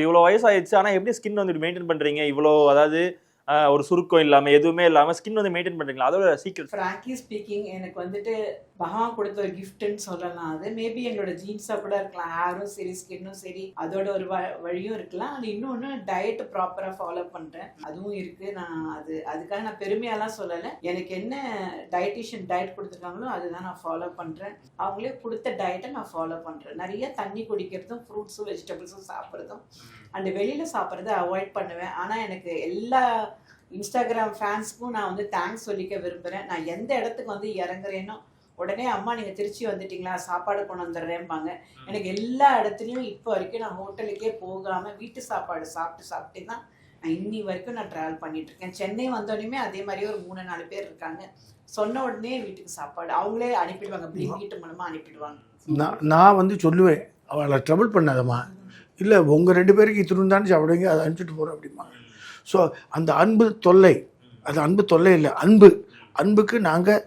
இவ்வளோ வயசாயிடுச்சு, ஆனா எப்படி ஸ்கின் வந்துட்டு மெயின்டைன் பண்றீங்க? இவ்வளோ அதாவது ஒரு சுருக்கம் இல்லாம, எதுவுமே இல்லாம ஸ்கின் வந்து மெயின்டைன் பண்றீங்களா? அதோட சீக்ரெட். ஃப்ராங்க்லி ஸ்பீக்கிங் எனக்கு வந்துட்டு பகவான் கொடுத்த ஒரு கிஃப்ட்னு சொல்லலாம். அது மேபி என்னோட ஜீன்ஸாக கூட இருக்கலாம். ஹேரும் சரி, ஸ்கின்னும் சரி, அதோட ஒரு வழியும் இருக்கலாம். அது இன்னொன்று டயட் ப்ராப்பராக ஃபாலோ பண்ணுறேன், அதுவும் இருக்குது. நான் அதுக்காக நான் பெருமையாலாம் சொல்லலை. எனக்கு என்ன டயட்டிஷியன் டயட் கொடுத்துருக்காங்களோ அதுதான் நான் ஃபாலோ பண்ணுறேன். அவங்களே கொடுத்த டயட்டை நான் ஃபாலோ பண்ணுறேன். நிறைய தண்ணி குடிக்கிறதும், ஃப்ரூட்ஸும் வெஜிடபிள்ஸும் சாப்பிட்றதும், அண்ட் வெளியில் சாப்பிட்றத அவாய்ட் பண்ணுவேன். ஆனால் எனக்கு எல்லா இன்ஸ்டாகிராம் ஃபேன்ஸ்க்கும் நான் வந்து தேங்க்ஸ் சொல்லிக்க விரும்புகிறேன். நான் எந்த இடத்துக்கு வந்து இறங்குறேனோ உடனே அம்மா நீங்கள் திருச்சி வந்துட்டிங்களா, சாப்பாடு கொண்டு வந்துடுறேன்பாங்க. எனக்கு எல்லா இடத்துலையும் இப்போ வரைக்கும் நான் ஹோட்டலுக்கே போகாமல் வீட்டு சாப்பாடு சாப்பிட்டு தான் நான் இன்னி வரைக்கும் நான் ட்ராவல் பண்ணிகிட்ருக்கேன். சென்னை வந்தோடனே அதே மாதிரியே ஒரு 3-4 பேர் இருக்காங்க. சொன்ன உடனே வீட்டுக்கு சாப்பாடு அவங்களே அனுப்பிடுவாங்க, வீட்டு மூலமாக அனுப்பிடுவாங்க. நான் வந்து சொல்லுவேன், அவளை ட்ரபிள் பண்ணாதம்மா, இல்லை உங்கள் 2 பேருக்கு இத்திருந்தான்னு சாப்பிடுங்க, அதை அனுப்பிச்சிட்டு போகிறேன் அப்படிமா. ஸோ அந்த அன்பு தொல்லை, அது அன்பு தொல்லை இல்லை, அன்புக்கு நாங்கள்